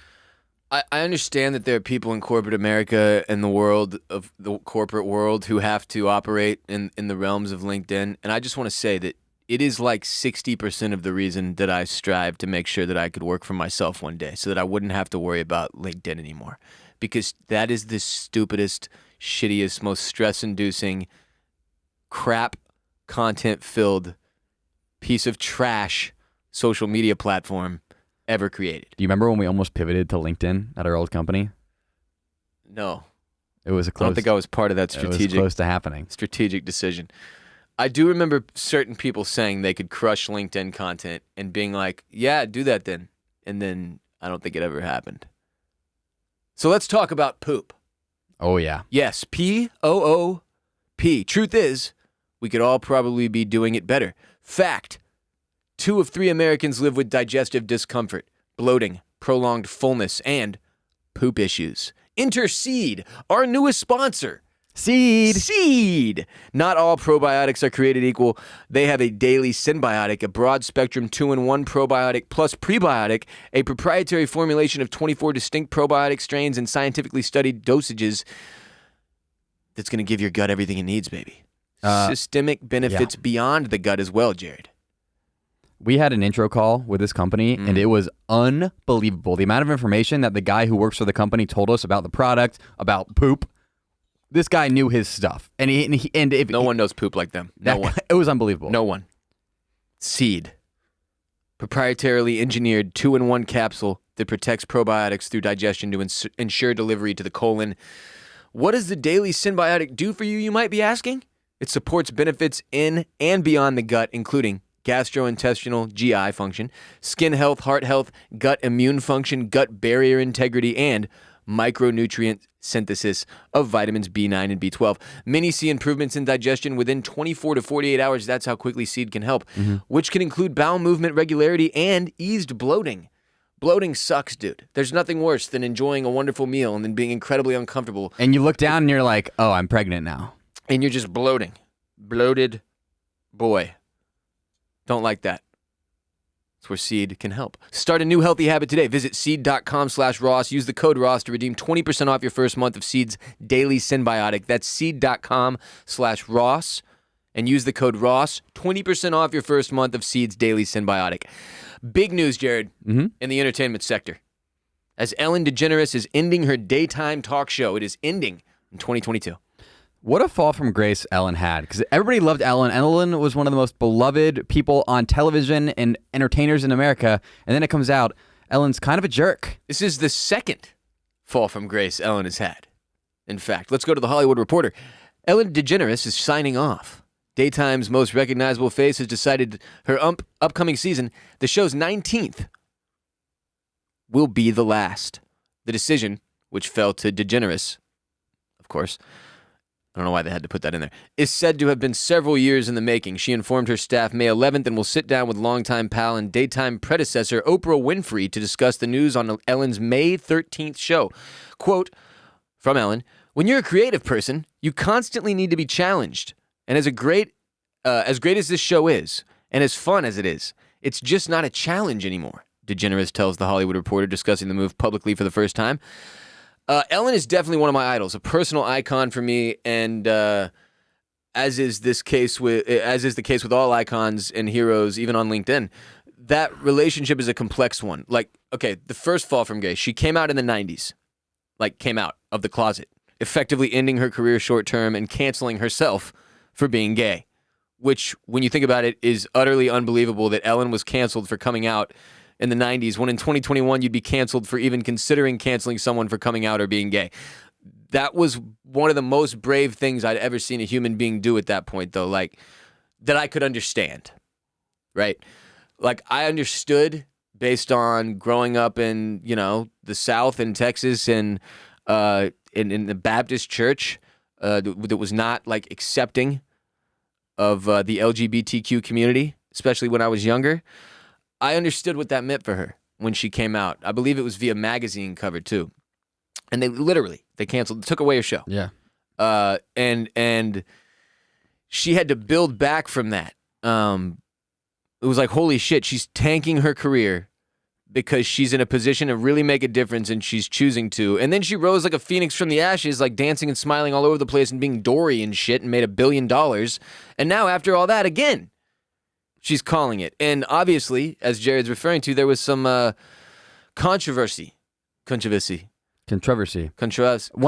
[SPEAKER 1] I understand that there are people in corporate America and the world of the corporate world who have to operate in the realms of LinkedIn. And I just want to say that it is like 60% of the reason that I strive to make sure that I could work for myself one day so that I wouldn't have to worry about LinkedIn anymore. Because that is the stupidest, shittiest, most stress-inducing, crap content-filled piece of trash social media platform ever created.
[SPEAKER 2] Do you remember when we almost pivoted to LinkedIn at our old company?
[SPEAKER 1] No.
[SPEAKER 2] It was
[SPEAKER 1] I don't think I was part of that
[SPEAKER 2] It was close to happening.
[SPEAKER 1] strategic decision. I do remember certain people saying they could crush LinkedIn content and being like, yeah, do that then. And then I don't think it ever happened. So let's talk about poop.
[SPEAKER 2] Oh, yeah.
[SPEAKER 1] Yes, P-O-O-P. Truth is, we could all probably be doing it better. Fact, 2 of 3 Americans live with digestive discomfort, bloating, prolonged fullness, and poop issues. Enter Seed, our newest sponsor. Seed. Not all probiotics are created equal. They have a daily symbiotic, a broad-spectrum 2-in-1 probiotic plus prebiotic, a proprietary formulation of 24 distinct probiotic strains and scientifically studied dosages that's going to give your gut everything it needs, baby. Systemic benefits beyond the gut as well, Jared.
[SPEAKER 2] We had an intro call with this company, and it was unbelievable. The amount of information that the guy who works for the company told us about the product, about poop. This guy knew his stuff.
[SPEAKER 1] No one knows poop like them. No one.
[SPEAKER 2] It was unbelievable.
[SPEAKER 1] No one. Seed. Proprietarily engineered 2-in-1 capsule that protects probiotics through digestion to ensure delivery to the colon. What does the daily symbiotic do for you, you might be asking? It supports benefits in and beyond the gut, including gastrointestinal GI function, skin health, heart health, gut immune function, gut barrier integrity, and micronutrient synthesis of vitamins B9 and B12. Many see improvements in digestion within 24 to 48 hours. That's how quickly Seed can help, which can include bowel movement regularity and eased bloating. Bloating sucks, dude. There's nothing worse than enjoying a wonderful meal and then being incredibly uncomfortable.
[SPEAKER 2] And you look down and you're like, oh, I'm pregnant now.
[SPEAKER 1] And you're just bloating. Bloated boy. Don't like that. That's where Seed can help. Start a new healthy habit today. Visit seed.com/Ross. Use the code Ross to redeem 20% off your first month of Seed's Daily Symbiotic. That's seed.com/Ross. And use the code Ross. 20% off your first month of Seed's Daily Symbiotic. Big news, Jared, in the entertainment sector. As Ellen DeGeneres is ending her daytime talk show. It is ending in 2022.
[SPEAKER 2] What a fall from grace Ellen had, because everybody loved Ellen. Ellen was one of the most beloved people on television and entertainers in America, and then it comes out, Ellen's kind of a jerk.
[SPEAKER 1] This is the second fall from grace Ellen has had. In fact, let's go to The Hollywood Reporter. Ellen DeGeneres is signing off. Daytime's most recognizable face has decided her upcoming season, the show's 19th, will be the last. The decision, which fell to DeGeneres, of course, I don't know why they had to put that in there, is said to have been several years in the making. She informed her staff May 11th and will sit down with longtime pal and daytime predecessor Oprah Winfrey to discuss the news on Ellen's May 13th show. Quote from Ellen, "When you're a creative person, you constantly need to be challenged. And as great as this show is, and as fun as it is, it's just not a challenge anymore," DeGeneres tells The Hollywood Reporter, discussing the move publicly for the first time. Ellen is definitely one of my idols, a personal icon for me, and as is the case with all icons and heroes, even on LinkedIn, that relationship is a complex one. Like, okay, the first fall from gay, she came out in the 90s, like came out of the closet, effectively ending her career short term and canceling herself for being gay, which, when you think about it, is utterly unbelievable that Ellen was canceled for coming out in the 90s, when in 2021 you'd be canceled for even considering canceling someone for coming out or being gay. That was one of the most brave things I'd ever seen a human being do at that point, though, like, that I could understand, right? Like, I understood based on growing up in, you know, the South in Texas and in the Baptist church that was not, like, accepting of the LGBTQ community, especially when I was younger. I understood what that meant for her when she came out. I believe it was via magazine cover, too. And they canceled, took away her show.
[SPEAKER 2] Yeah.
[SPEAKER 1] And she had to build back from that. It was like, holy shit, she's tanking her career because she's in a position to really make a difference and she's choosing to. And then she rose like a phoenix from the ashes, like dancing and smiling all over the place and being Dory and shit and made $1 billion. And now after all that, again, she's calling it. And obviously, as Jared's referring to, there was some controversy.
[SPEAKER 2] One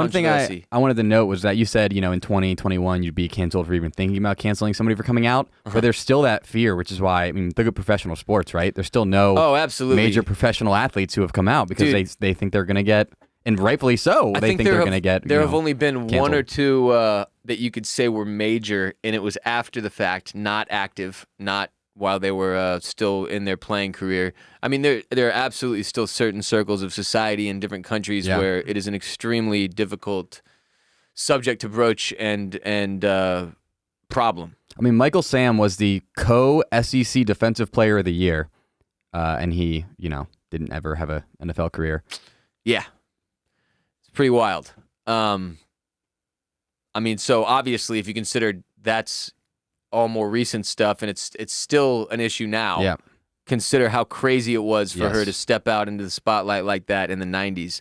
[SPEAKER 2] thing I wanted to note was that you said, you know, in 2021 you'd be canceled for even thinking about canceling somebody for coming out, but there's still that fear, which is why, I mean, look at professional sports, right? There's still no
[SPEAKER 1] absolutely.
[SPEAKER 2] major professional athletes who have come out because they think they're going to get, and rightfully so, they think they're going to get.
[SPEAKER 1] There have only been
[SPEAKER 2] canceled.
[SPEAKER 1] one or two that you could say were major, and it was after the fact, not active, not while they were still in their playing career. I mean, there are absolutely still certain circles of society in different countries where it is an extremely difficult subject to broach and problem.
[SPEAKER 2] I mean, Michael Sam was the co-SEC Defensive Player of the Year, and he, you know, didn't ever have a NFL career.
[SPEAKER 1] Yeah. It's pretty wild. I mean, so obviously, if you consider that's all more recent stuff, and it's still an issue now.
[SPEAKER 2] Yeah.
[SPEAKER 1] Consider how crazy it was for her to step out into the spotlight like that in the 90s.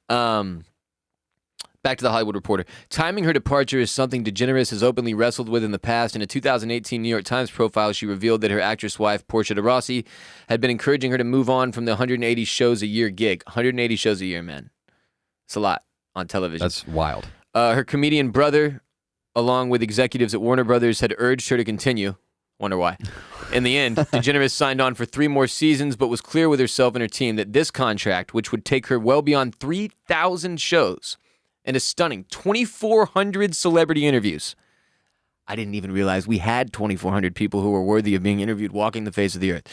[SPEAKER 1] Back to the Hollywood Reporter. Timing her departure is something Degeneres has openly wrestled with in the past. In a 2018 New York Times profile, she revealed that her actress wife, Portia de Rossi, had been encouraging her to move on from the 180 shows a year gig. 180 shows a year, man. It's a lot on television.
[SPEAKER 2] That's wild.
[SPEAKER 1] Her comedian brother, along with executives at Warner Brothers, had urged her to continue. Wonder why. In the end, Degeneres signed on for 3 more seasons, but was clear with herself and her team that this contract, which would take her well beyond 3,000 shows and a stunning 2,400 celebrity interviews. I didn't even realize we had 2,400 people who were worthy of being interviewed walking the face of the earth.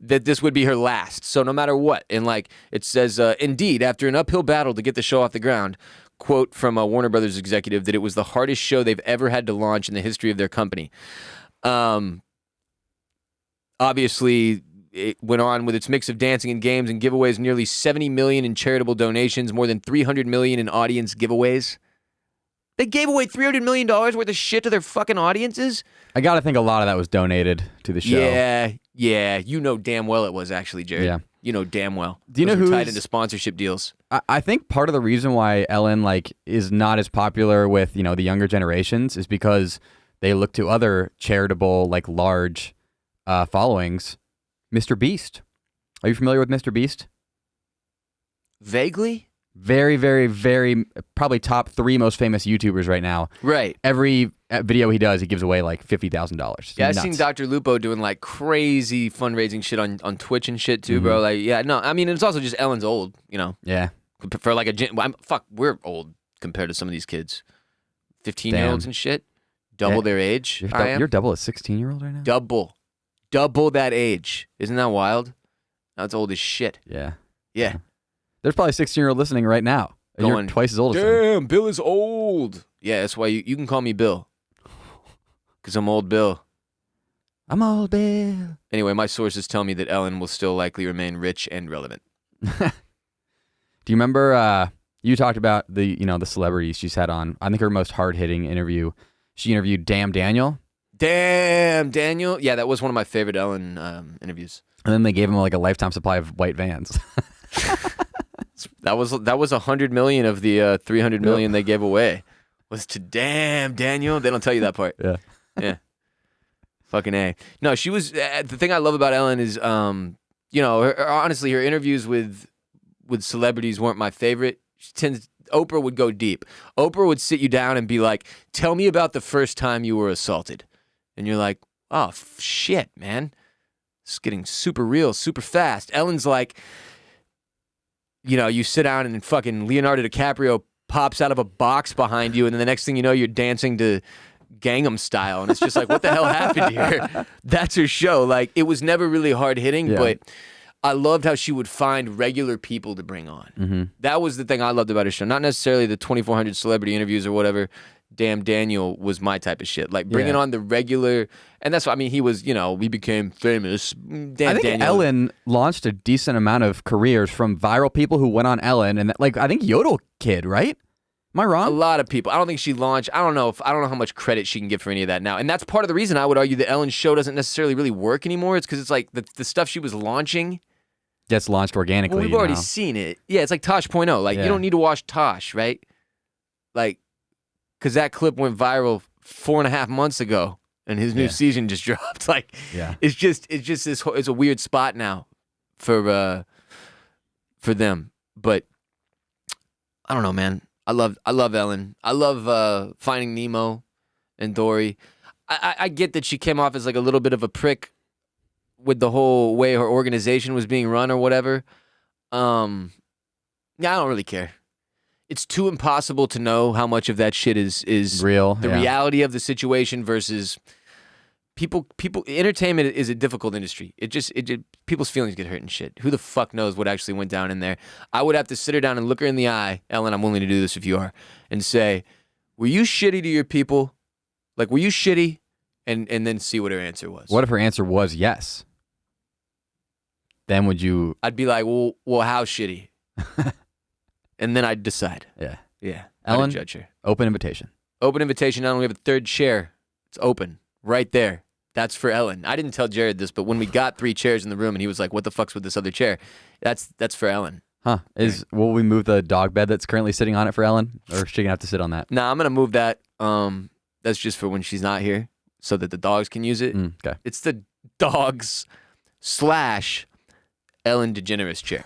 [SPEAKER 1] That this would be her last. So no matter what. And like it says, indeed, after an uphill battle to get the show off the ground, quote from a Warner Brothers executive, that it was the hardest show they've ever had to launch in the history of their company. Obviously, it went on with its mix of dancing and games and giveaways, nearly $70 million in charitable donations, more than $300 million in audience giveaways. They gave away $300 million worth of shit to their fucking audiences?
[SPEAKER 2] I got to think a lot of that was donated to the show.
[SPEAKER 1] Yeah. You know damn well it was, actually, Jared. Yeah. You know damn well.
[SPEAKER 2] Do you know who's
[SPEAKER 1] tied into sponsorship deals?
[SPEAKER 2] I think part of the reason why Ellen is not as popular with, you know, the younger generations is because they look to other charitable, large followings. Mr. Beast. Are you familiar with Mr. Beast?
[SPEAKER 1] Vaguely.
[SPEAKER 2] Very, very, very, probably top 3 most famous YouTubers right now.
[SPEAKER 1] Right.
[SPEAKER 2] Every video he does, he gives away $50,000.
[SPEAKER 1] Yeah, I've seen Dr. Lupo doing crazy fundraising shit on Twitch and shit too, bro. I mean, it's also just Ellen's old, you know.
[SPEAKER 2] Yeah.
[SPEAKER 1] For we're old compared to some of these kids. 15-year-olds and shit. Double their age.
[SPEAKER 2] You're double a 16-year-old right now?
[SPEAKER 1] Double that age. Isn't that wild? That's old as shit.
[SPEAKER 2] Yeah.
[SPEAKER 1] Yeah.
[SPEAKER 2] There's probably a 16-year-old listening right now. And you're twice as old as him.
[SPEAKER 1] Damn, Bill is old. Yeah, that's why you can call me Bill. Because I'm old Bill.
[SPEAKER 2] I'm old Bill.
[SPEAKER 1] Anyway, my sources tell me that Ellen will still likely remain rich and relevant.
[SPEAKER 2] Do you remember you talked about the celebrities she's had on? I think her most hard-hitting interview, she interviewed Damn Daniel.
[SPEAKER 1] Damn Daniel. Yeah, that was one of my favorite Ellen interviews.
[SPEAKER 2] And then they gave him a lifetime supply of white Vans.
[SPEAKER 1] That was $100 million of the $300 million they gave away. Was to Damn Daniel. They don't tell you that part.
[SPEAKER 2] Yeah.
[SPEAKER 1] Yeah. Fucking A. No, she was. The thing I love about Ellen is, honestly, her interviews with celebrities weren't my favorite. Oprah would go deep. Oprah would sit you down and be like, "Tell me about the first time you were assaulted," and you're like, "Oh shit, man, it's getting super real, super fast." Ellen's like, you sit down and fucking Leonardo DiCaprio pops out of a box behind you, and then the next thing you know, you're dancing to Gangnam Style, and it's just like, what the hell happened here? That's her show. Like, it was never really hard hitting, but I loved how she would find regular people to bring on.
[SPEAKER 2] Mm-hmm.
[SPEAKER 1] That was the thing I loved about her show. Not necessarily the 2,400 celebrity interviews or whatever. Damn Daniel was my type of shit. Like, bringing on the regular, and that's what, I mean, he was, we became famous. Damn
[SPEAKER 2] I think
[SPEAKER 1] Daniel.
[SPEAKER 2] Ellen launched a decent amount of careers from viral people who went on Ellen, and I think Yodel Kid, right? Am I wrong?
[SPEAKER 1] A lot of people. I don't think she launched. I don't know how much credit she can give for any of that now. And that's part of the reason I would argue that Ellen's show doesn't necessarily really work anymore. It's because it's like the stuff she was launching
[SPEAKER 2] gets launched organically.
[SPEAKER 1] Well, we've already seen it. Yeah, it's like Tosh.0. Like, you don't need to watch Tosh, right? Like, because that clip went viral 4.5 months ago, and his new season just dropped. Like, it's just this. It's a weird spot now for them. But I don't know, man. I love Ellen. I love Finding Nemo and Dory. I get that she came off as like a little bit of a prick with the whole way her organization was being run or whatever. I don't really care. It's too impossible to know how much of that shit is
[SPEAKER 2] real.
[SPEAKER 1] The reality of the situation versus people. Entertainment is a difficult industry. It just people's feelings get hurt and shit. Who the fuck knows what actually went down in there? I would have to sit her down and look her in the eye, Ellen. I'm willing to do this if you are, and say, "Were you shitty to your people? Like, were you shitty?" And then see what her answer was.
[SPEAKER 2] What if her answer was yes? Then would you?
[SPEAKER 1] I'd be like, well, how shitty? And then I'd decide. Yeah.
[SPEAKER 2] Ellen,
[SPEAKER 1] I'd judge her.
[SPEAKER 2] Open invitation.
[SPEAKER 1] Open invitation. Not only have a third chair, it's open right there. That's for Ellen. I didn't tell Jared this, but when we got 3 chairs in the room and he was like, "What the fuck's with this other chair?" That's for Ellen.
[SPEAKER 2] Huh? Will we move the dog bed that's currently sitting on it for Ellen, or is she gonna have to sit on that?
[SPEAKER 1] Nah, I'm gonna move that. That's just for when she's not here, so that the dogs can use it.
[SPEAKER 2] Okay.
[SPEAKER 1] It's the dogs / Ellen Degeneres chair.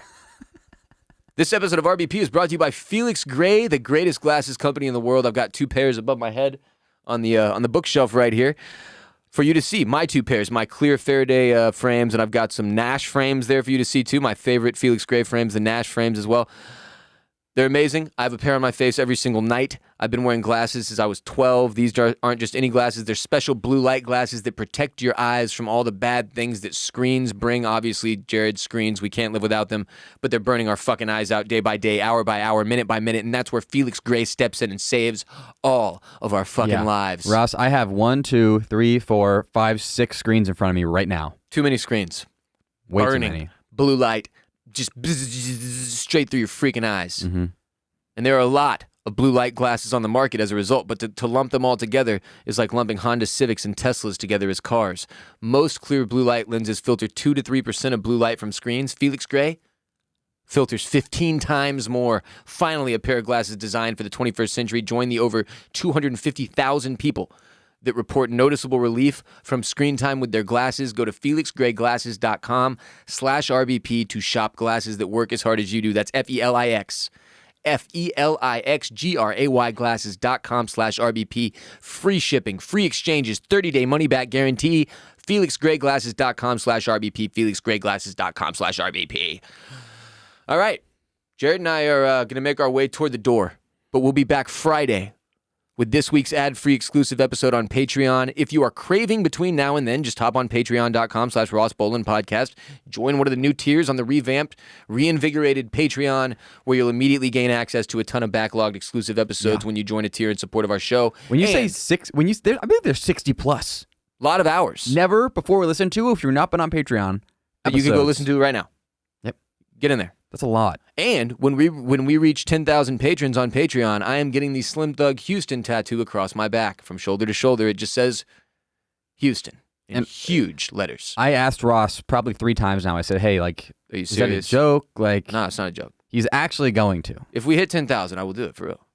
[SPEAKER 1] This episode of RBP is brought to you by Felix Gray, the greatest glasses company in the world. I've got 2 pairs above my head on the bookshelf right here for you to see. My 2 pairs, my clear Faraday frames, and I've got some Nash frames there for you to see too. My favorite Felix Gray frames, the Nash frames as well. They're amazing. I have a pair on my face every single night. I've been wearing glasses since I was 12. These aren't just any glasses. They're special blue light glasses that protect your eyes from all the bad things that screens bring. Obviously, Jared's screens, we can't live without them, but they're burning our fucking eyes out day by day, hour by hour, minute by minute, and that's where Felix Gray steps in and saves all of our fucking lives.
[SPEAKER 2] Ross, I have 1, 2, 3, 4, 5, 6 screens in front of me right now.
[SPEAKER 1] Too many screens.
[SPEAKER 2] Way
[SPEAKER 1] burning
[SPEAKER 2] too many.
[SPEAKER 1] Blue light. Just straight through your freaking eyes.
[SPEAKER 2] Mm-hmm.
[SPEAKER 1] And there are a lot of blue light glasses on the market as a result, but to lump them all together is like lumping Honda Civics and Teslas together as cars. Most clear blue light lenses filter 2 to 3% of blue light from screens. Felix Gray filters 15 times more. Finally, a pair of glasses designed for the 21st century. Join the over 250,000 people that report noticeable relief from screen time with their glasses. Go to felixgrayglasses.com/RBP to shop glasses that work as hard as you do. That's FELIXGRAY glasses.com/RBP. Free shipping, free exchanges, 30-day money-back guarantee. FelixGrayGlasses.com/RBP. FelixGrayGlasses.com/RBP. All right. Jared and I are going to make our way toward the door, but we'll be back Friday with this week's ad-free exclusive episode on Patreon. If you are craving between now and then, just hop on patreon.com/Ross Bolen podcast. Join one of the new tiers on the revamped, reinvigorated Patreon, where you'll immediately gain access to a ton of backlogged exclusive episodes when you join a tier in support of our show.
[SPEAKER 2] When you say 6, I believe there's 60 plus.
[SPEAKER 1] A lot of hours.
[SPEAKER 2] Never before listened to if you're not been on Patreon.
[SPEAKER 1] That you can go listen to right now.
[SPEAKER 2] Yep.
[SPEAKER 1] Get in there.
[SPEAKER 2] That's a lot.
[SPEAKER 1] And when we reach 10,000 patrons on Patreon, I am getting the Slim Thug Houston tattoo across my back from shoulder to shoulder. It just says Houston in huge letters.
[SPEAKER 2] I asked Ross probably 3 times now. I said, "Hey, like,
[SPEAKER 1] Are you
[SPEAKER 2] is that a
[SPEAKER 1] serious?
[SPEAKER 2] joke?" Like,
[SPEAKER 1] No, it's not a joke.
[SPEAKER 2] he's actually going to.
[SPEAKER 1] If we hit 10,000, I will do it for real.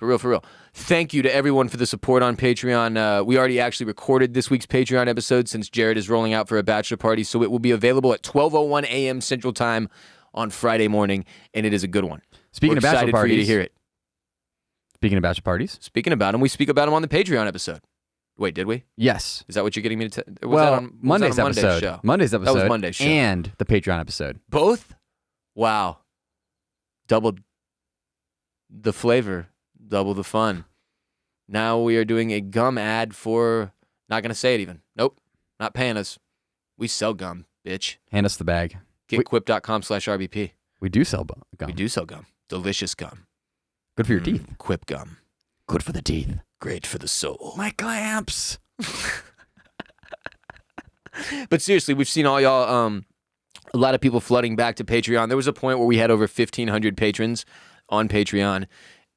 [SPEAKER 1] For real, for real. Thank you to everyone for the support on Patreon. We already actually recorded this week's Patreon episode since Jared is rolling out for a bachelor party, so it will be available at 12:01 a.m. Central Time on Friday morning, and it is a good one.
[SPEAKER 2] Speaking
[SPEAKER 1] We're
[SPEAKER 2] of bachelor
[SPEAKER 1] excited
[SPEAKER 2] parties,
[SPEAKER 1] for you to hear it.
[SPEAKER 2] Speaking of bachelor parties,
[SPEAKER 1] Speaking about them, we speak about them on the Patreon episode. Wait, did we?
[SPEAKER 2] yes.
[SPEAKER 1] Is that what you're getting me to tell?
[SPEAKER 2] Monday's episode.
[SPEAKER 1] Show?
[SPEAKER 2] Monday's episode.
[SPEAKER 1] That was Monday's show.
[SPEAKER 2] And the Patreon episode.
[SPEAKER 1] Both? Wow. Double the flavor, double the fun. Now we are doing a gum ad for, not going to say it even. Nope, not paying us. We sell gum, bitch.
[SPEAKER 2] Hand us the bag.
[SPEAKER 1] Getquip.com/RBP.
[SPEAKER 2] We do sell gum.
[SPEAKER 1] We do sell gum. Delicious gum.
[SPEAKER 2] Good for your teeth.
[SPEAKER 1] Quip gum.
[SPEAKER 2] Good for the teeth.
[SPEAKER 1] Great for the soul.
[SPEAKER 2] My clamps.
[SPEAKER 1] But seriously, we've seen all y'all, a lot of people flooding back to Patreon. There was a point where we had over 1,500 patrons on Patreon,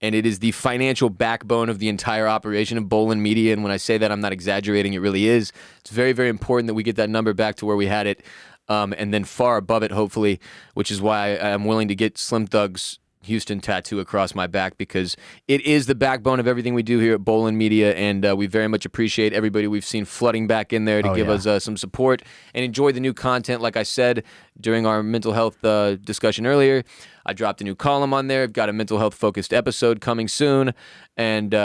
[SPEAKER 1] and it is the financial backbone of the entire operation of Bolen Media. And when I say that, I'm not exaggerating. It really is. It's very, very important that we get that number back to where we had it, and then far above it, hopefully, which is why I'm willing to get Slim Thug's Houston tattoo across my back, because it is the backbone of everything we do here at Bolen Media, and we very much appreciate everybody we've seen flooding back in there to give us some support and enjoy the new content. Like I said during our mental health discussion earlier, I dropped a new column on there. I've got a mental health focused episode coming soon, and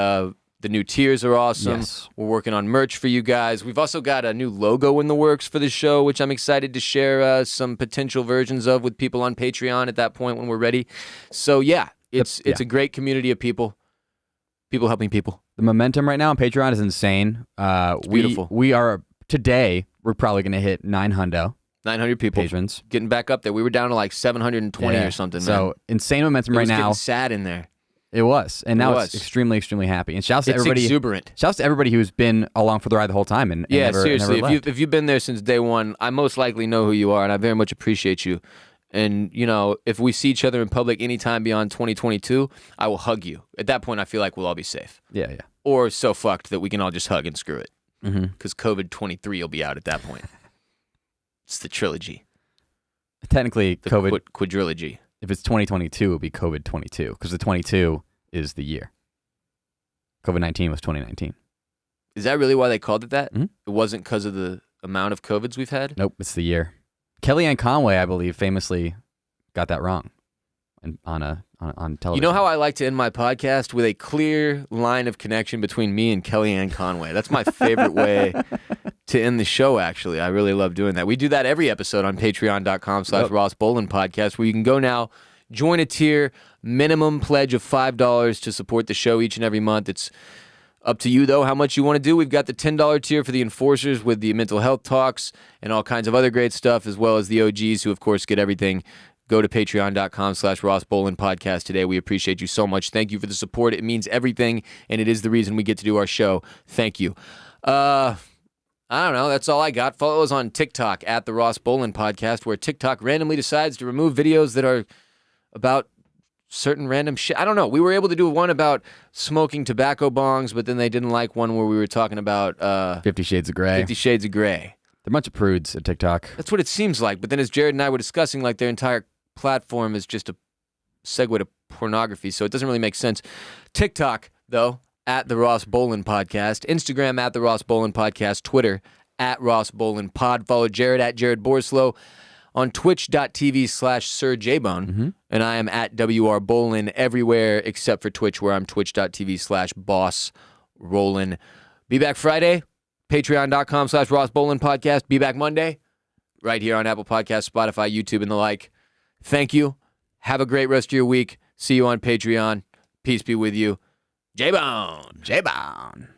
[SPEAKER 1] the new tiers are awesome.
[SPEAKER 2] Yes.
[SPEAKER 1] We're working on merch for you guys. We've also got a new logo in the works for the show, which I'm excited to share some potential versions of with people on Patreon at that point when we're ready. So yeah, it's a great community of people helping people.
[SPEAKER 2] The momentum right now on Patreon is insane.
[SPEAKER 1] Beautiful.
[SPEAKER 2] We are, today, we're probably going to hit 900
[SPEAKER 1] people
[SPEAKER 2] patrons.
[SPEAKER 1] getting back up there. We were down to like 720 or something.
[SPEAKER 2] So
[SPEAKER 1] man.
[SPEAKER 2] insane momentum
[SPEAKER 1] It
[SPEAKER 2] right
[SPEAKER 1] was
[SPEAKER 2] now.
[SPEAKER 1] getting sad in there.
[SPEAKER 2] It was, and now
[SPEAKER 1] was.
[SPEAKER 2] it's extremely, extremely happy. And shouts to
[SPEAKER 1] It's
[SPEAKER 2] everybody.
[SPEAKER 1] exuberant.
[SPEAKER 2] Shouts to everybody who's been along for the ride the whole time and
[SPEAKER 1] Yeah,
[SPEAKER 2] never,
[SPEAKER 1] seriously.
[SPEAKER 2] never left.
[SPEAKER 1] If you've been there since day one, I most likely know who you are, and I very much appreciate you. And you know, if we see each other in public anytime beyond 2022, I will hug you. At that point, I feel like we'll all be safe,
[SPEAKER 2] Yeah.
[SPEAKER 1] or so fucked that we can all just hug and screw it.
[SPEAKER 2] Mm-hmm.
[SPEAKER 1] Because COVID-23 will be out at that point. It's the trilogy,
[SPEAKER 2] Technically,
[SPEAKER 1] the
[SPEAKER 2] COVID.
[SPEAKER 1] quadrilogy.
[SPEAKER 2] If it's 2022, it would be COVID 22 because the 22 is the year. COVID-19 was 2019.
[SPEAKER 1] Is that really why they called it that?
[SPEAKER 2] Mm-hmm.
[SPEAKER 1] It wasn't because of the amount of COVIDs we've had?
[SPEAKER 2] Nope, it's the year. Kellyanne Conway, I believe, famously got that wrong on television.
[SPEAKER 1] You know how I like to end my podcast? With a clear line of connection between me and Kellyanne Conway. That's my favorite way to end the show, actually. I really love doing that. We do that every episode on patreon.com/Ross Bolen podcast, where you can go now, join a tier, minimum pledge of $5 to support the show each and every month. It's up to you, though, how much you want to do. We've got the $10 tier for the enforcers with the mental health talks and all kinds of other great stuff, as well as the OGs who, of course, get everything. Go to patreon.com/Ross Bolen podcast today. We appreciate you so much. Thank you for the support. It means everything, and it is the reason we get to do our show. Thank you. I don't know. That's all I got. Follow us on TikTok at the Ross Bolen podcast, where TikTok randomly decides to remove videos that are about certain random shit. I don't know. We were able to do one about smoking tobacco bongs, but then they didn't like one where we were talking about
[SPEAKER 2] 50 Shades of Grey.
[SPEAKER 1] 50 Shades of Grey.
[SPEAKER 2] They're a bunch of prudes at TikTok.
[SPEAKER 1] That's what it seems like. But then as Jared and I were discussing, like their entire platform is just a segue to pornography, so it doesn't really make sense. TikTok, though, at the Ross Bolen podcast. Instagram at the Ross Bolen podcast. Twitter at Ross Bolen pod. Follow Jared at Jared Borslow on twitch.tv/SirJBone.
[SPEAKER 2] Mm-hmm.
[SPEAKER 1] And I am at WR Bolen everywhere except for Twitch, where I'm twitch.tv/BossRollin. Be back Friday. Patreon.com/Ross Bolen podcast. Be back Monday right here on Apple Podcasts, Spotify, YouTube, and the like. Thank you. Have a great rest of your week. See you on Patreon. Peace be with you. J-Bone.
[SPEAKER 2] J-Bone.